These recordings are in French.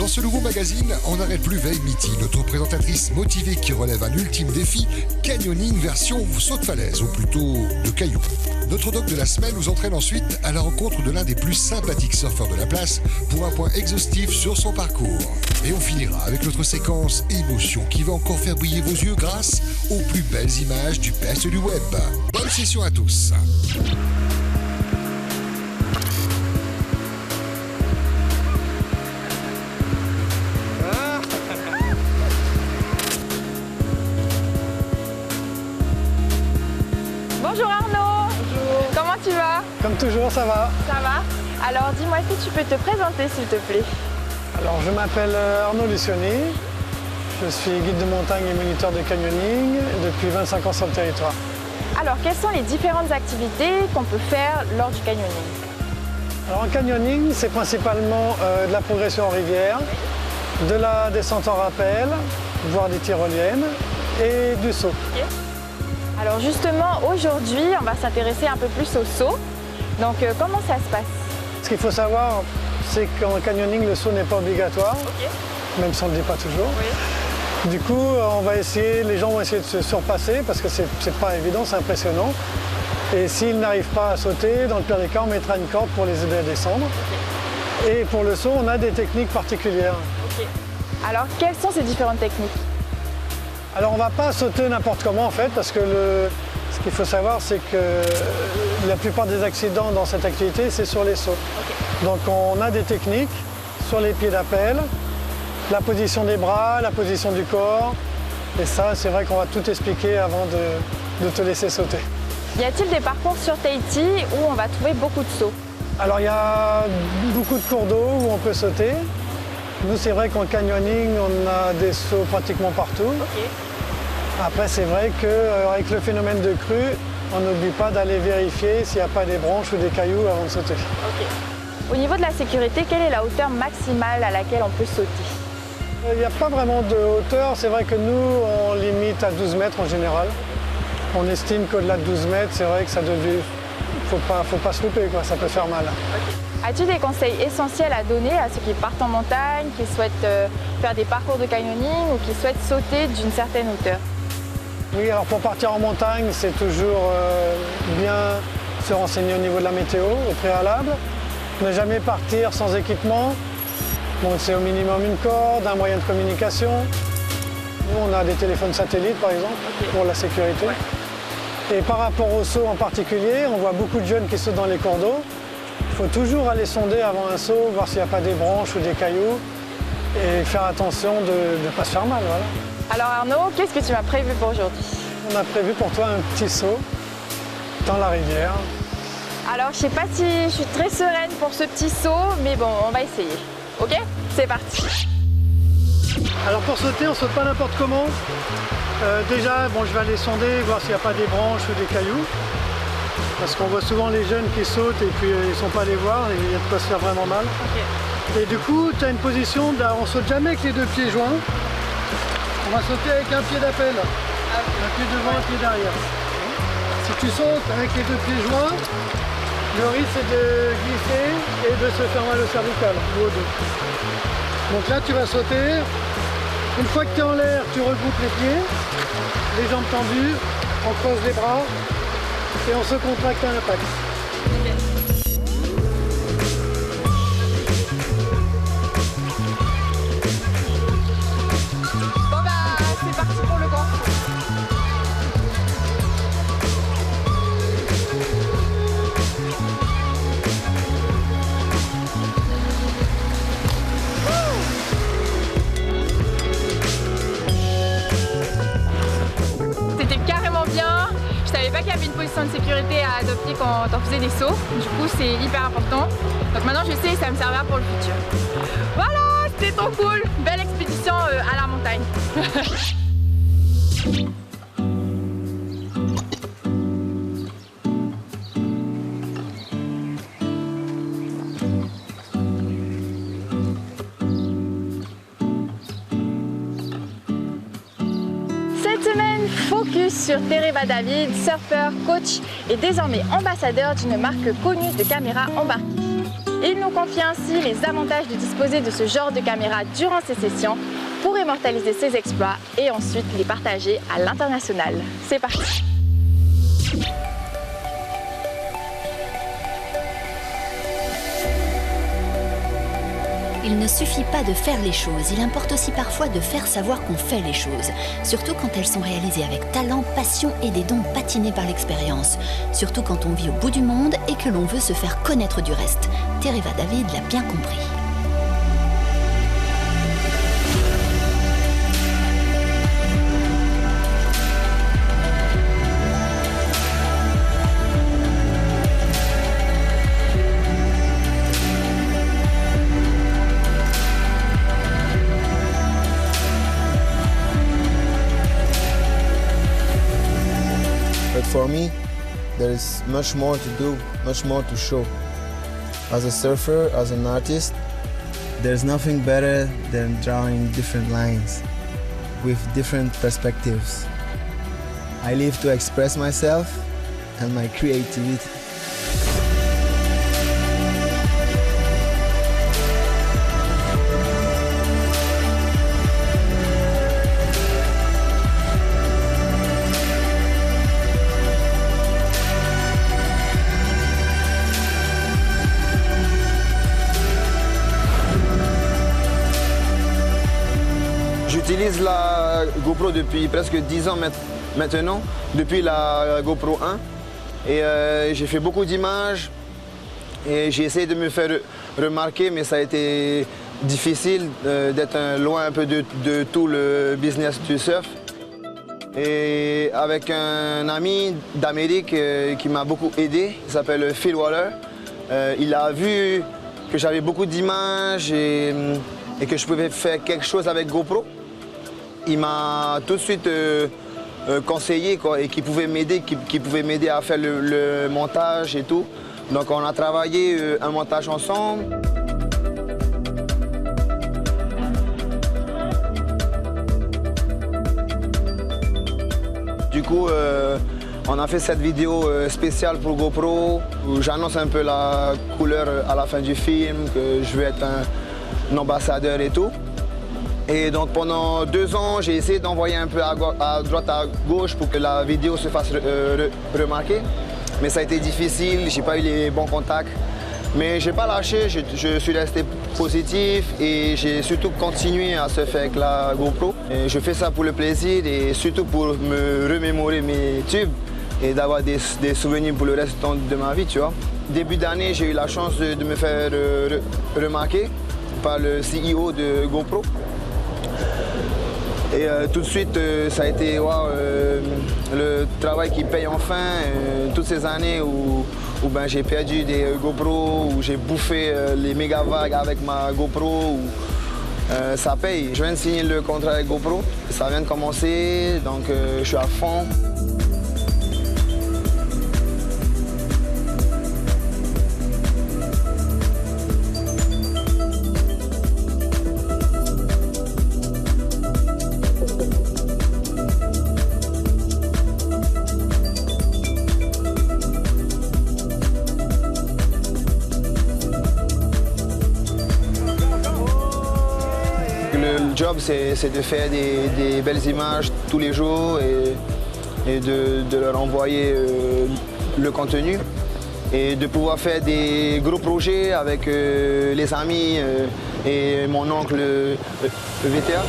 Dans ce nouveau magazine, on n'arrête plus Veille Mitty, notre présentatrice motivée qui relève un ultime défi, canyoning version saut de falaise, ou plutôt de cailloux. Notre doc de la semaine nous entraîne ensuite à la rencontre de l'un des plus sympathiques surfeurs de la place pour un point exhaustif sur son parcours. Et on finira avec notre séquence émotion qui va encore faire briller vos yeux grâce aux plus belles images du best du web. Bonne session à tous. Bonjour Arnaud. Bonjour. Comment tu vas? Comme toujours, ça va. Ça va. Alors dis-moi, est-ce que tu peux te présenter s'il te plaît? Alors je m'appelle Arnaud Lucioni, je suis guide de montagne et moniteur de canyoning depuis 25 ans sur le territoire. Alors quelles sont les différentes activités qu'on peut faire lors du canyoning? Alors en canyoning, c'est principalement de la progression en rivière, de la descente en rappel, voire des tyroliennes et du saut. Okay. Alors justement, aujourd'hui, on va s'intéresser un peu plus au saut. Donc comment ça se passe? Ce qu'il faut savoir, c'est qu'en canyoning, le saut n'est pas obligatoire, même si on ne le dit pas toujours. Oui. Du coup, les gens vont essayer de se surpasser parce que c'est pas évident, c'est impressionnant. Et s'ils n'arrivent pas à sauter, dans le pire des cas, on mettra une corde pour les aider à descendre. Okay. Et pour le saut, on a des techniques particulières. Okay. Alors, quelles sont ces différentes techniques? Alors, on ne va pas sauter n'importe comment, en fait, parce que ce qu'il faut savoir, c'est que la plupart des accidents dans cette activité, c'est sur les sauts. Okay. Donc, on a des techniques sur les pieds d'appel, la position des bras, la position du corps. Et ça, c'est vrai qu'on va tout expliquer avant de te laisser sauter. Y a-t-il des parcours sur Tahiti où on va trouver beaucoup de sauts? Alors, il y a beaucoup de cours d'eau où on peut sauter. Nous, c'est vrai qu'en canyoning, on a des sauts pratiquement partout. Okay. Après, c'est vrai qu'avec le phénomène de crue, on n'oublie pas d'aller vérifier s'il n'y a pas des branches ou des cailloux avant de sauter. Okay. Au niveau de la sécurité, quelle est la hauteur maximale à laquelle on peut sauter? Il n'y a pas vraiment de hauteur. C'est vrai que nous, on limite à 12 mètres en général. On estime qu'au-delà de 12 mètres, c'est vrai que ça devient... faut pas se louper, quoi. Ça peut faire mal. Okay. As-tu des conseils essentiels à donner à ceux qui partent en montagne, qui souhaitent faire des parcours de canyoning ou qui souhaitent sauter d'une certaine hauteur? Oui, alors pour partir en montagne, c'est toujours bien se renseigner au niveau de la météo, au préalable. Ne jamais partir sans équipement. Donc c'est au minimum une corde, un moyen de communication. Nous, on a des téléphones satellites, par exemple, pour la sécurité. Ouais. Et par rapport au saut en particulier, on voit beaucoup de jeunes qui sautent dans les cours d'eau. Il faut toujours aller sonder avant un saut, voir s'il n'y a pas des branches ou des cailloux et faire attention de ne pas se faire mal. Voilà. Alors Arnaud, qu'est-ce que tu m'as prévu pour aujourd'hui? On a prévu pour toi un petit saut dans la rivière. Alors je sais pas si je suis très sereine pour ce petit saut, mais bon, on va essayer. Ok? C'est parti. Alors pour sauter, on ne saute pas n'importe comment. Déjà, je vais aller sonder, voir s'il n'y a pas des branches ou des cailloux. Parce qu'on voit souvent les jeunes qui sautent et puis ils ne sont pas allés voir et il y a de quoi se faire vraiment mal. Okay. Et du coup, tu as une position, on ne saute jamais avec les deux pieds joints. On va sauter avec un pied d'appel. Un pied devant, un pied derrière. Si tu sautes avec les deux pieds joints, le risque c'est de glisser et de se faire mal au cervical ou au dos. Donc là, tu vas sauter. Une fois que tu es en l'air, tu regroupes les pieds, les jambes tendues, on croise les bras et on se contracte à l'impact. Bon bah, c'est parti pour le grand saut. C'était carrément bien. Je savais pas qu'il y avait une position de sécurité à adopter quand on faisait des sauts. Du coup, c'est hyper important. Donc maintenant, je sais et ça me servira pour le futur. Voilà, c'était trop cool. Belle expédition à la montagne. Cette semaine, focus sur Tereva David, surfeur, coach et désormais ambassadeur d'une marque connue de caméras embarquées. Il nous confie ainsi les avantages de disposer de ce genre de caméra durant ses sessions pour immortaliser ses exploits et ensuite les partager à l'international. C'est parti! Il ne suffit pas de faire les choses, il importe aussi parfois de faire savoir qu'on fait les choses, surtout quand elles sont réalisées avec talent, passion et des dons patinés par l'expérience, surtout quand on vit au bout du monde et que l'on veut se faire connaître du reste. Tereva David l'a bien compris. For me, there is much more to do, much more to show. As a surfer, as an artist, there's nothing better than drawing different lines with different perspectives. I live to express myself and my creativity. J'utilise la GoPro depuis presque 10 ans maintenant, depuis la GoPro 1. Et j'ai fait beaucoup d'images et j'ai essayé de me faire remarquer, mais ça a été difficile d'être loin un peu de tout le business du surf. Et avec un ami d'Amérique qui m'a beaucoup aidé, il s'appelle Phil Waller, il a vu que j'avais beaucoup d'images et que je pouvais faire quelque chose avec GoPro. Il m'a tout de suite conseillé et qu'il pouvait m'aider à faire le montage et tout. Donc on a travaillé un montage ensemble. Du coup, on a fait cette vidéo spéciale pour GoPro où j'annonce un peu la couleur à la fin du film, que je vais être un ambassadeur et tout. Et donc pendant 2 ans, j'ai essayé d'envoyer un peu à droite, à gauche pour que la vidéo se fasse remarquer. Mais ça a été difficile, j'ai pas eu les bons contacts. Mais j'ai pas lâché, je suis resté positif et j'ai surtout continué à surfer avec la GoPro. Et je fais ça pour le plaisir et surtout pour me remémorer mes tubes et d'avoir des souvenirs pour le reste de ma vie, tu vois. Début d'année, j'ai eu la chance de me faire remarquer par le CEO de GoPro. Et tout de suite, ça a été le travail qui paye enfin. Toutes ces années où j'ai perdu des GoPro, où j'ai bouffé les méga vagues avec ma GoPro, ça paye. Je viens de signer le contrat avec GoPro, ça vient de commencer, donc je suis à fond. Le job, c'est de faire des belles images tous les jours et de leur envoyer le contenu et de pouvoir faire des gros projets avec les amis et mon oncle VTA.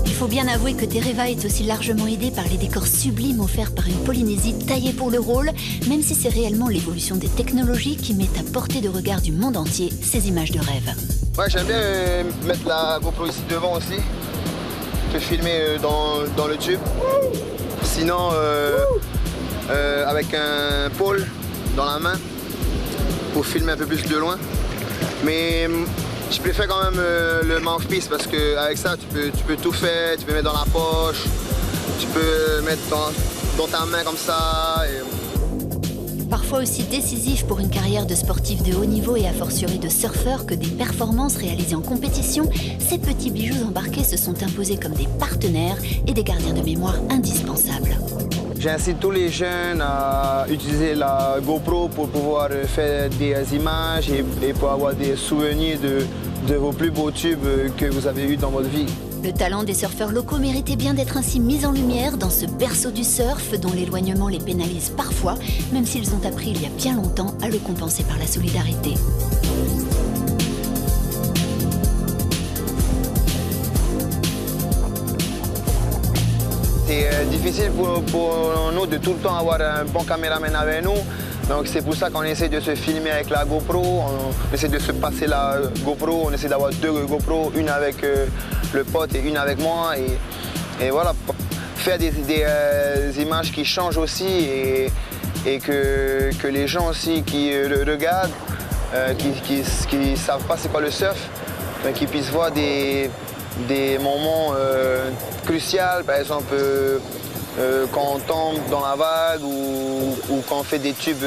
Il faut bien avouer que Tereva est aussi largement aidée par les décors sublimes offerts par une Polynésie taillée pour le rôle, même si c'est réellement l'évolution des technologies qui met à portée de regard du monde entier ces images de rêve. Ouais, j'aime bien mettre la GoPro ici devant aussi, te filmer dans le tube. Sinon, avec un pôle dans la main pour filmer un peu plus de loin. Mais je préfère quand même le mouthpiece parce qu'avec ça, tu peux tout faire, tu peux mettre dans la poche, tu peux mettre dans ta main comme ça. Parfois aussi décisif pour une carrière de sportif de haut niveau et a fortiori de surfeur que des performances réalisées en compétition, ces petits bijoux embarqués se sont imposés comme des partenaires et des gardiens de mémoire indispensables. J'incite tous les jeunes à utiliser la GoPro pour pouvoir faire des images et pour avoir des souvenirs de vos plus beaux tubes que vous avez eus dans votre vie. Le talent des surfeurs locaux méritait bien d'être ainsi mis en lumière dans ce berceau du surf dont l'éloignement les pénalise parfois, même s'ils ont appris il y a bien longtemps à le compenser par la solidarité. C'est difficile pour nous de tout le temps avoir un bon caméraman avec nous. Donc c'est pour ça qu'on essaie de se filmer avec la GoPro, on essaie de se passer la GoPro, on essaie d'avoir 2 GoPro, une avec le pote et une avec moi. Et voilà, faire des images qui changent aussi et que les gens aussi qui regardent, qui ne savent pas c'est quoi le surf, qu'ils puissent voir des moments cruciaux, par exemple quand on tombe dans la vague ou quand on fait des tubes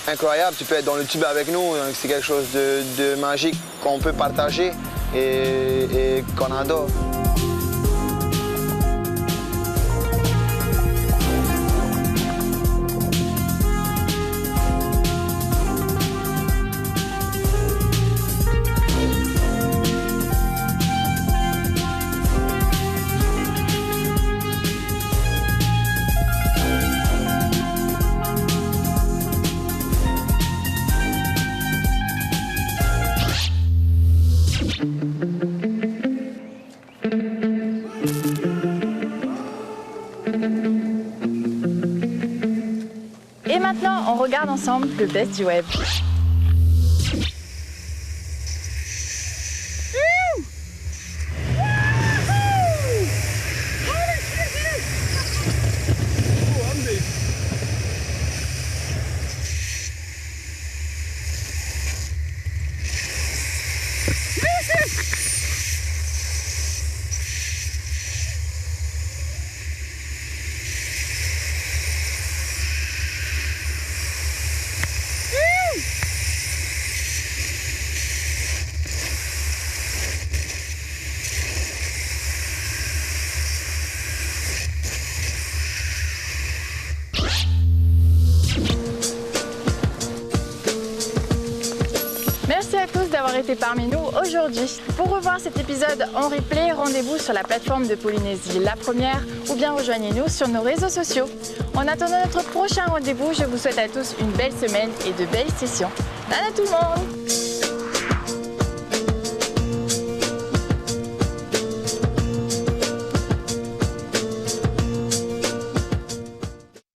incroyables, tu peux être dans le tube avec nous, c'est quelque chose de magique qu'on peut partager et qu'on adore. Et maintenant, on regarde ensemble le best du web. Merci à tous d'avoir été parmi nous aujourd'hui. Pour revoir cet épisode en replay, rendez-vous sur la plateforme de Polynésie La Première ou bien rejoignez-nous sur nos réseaux sociaux. En attendant notre prochain rendez-vous, je vous souhaite à tous une belle semaine et de belles sessions. Nana tout le monde!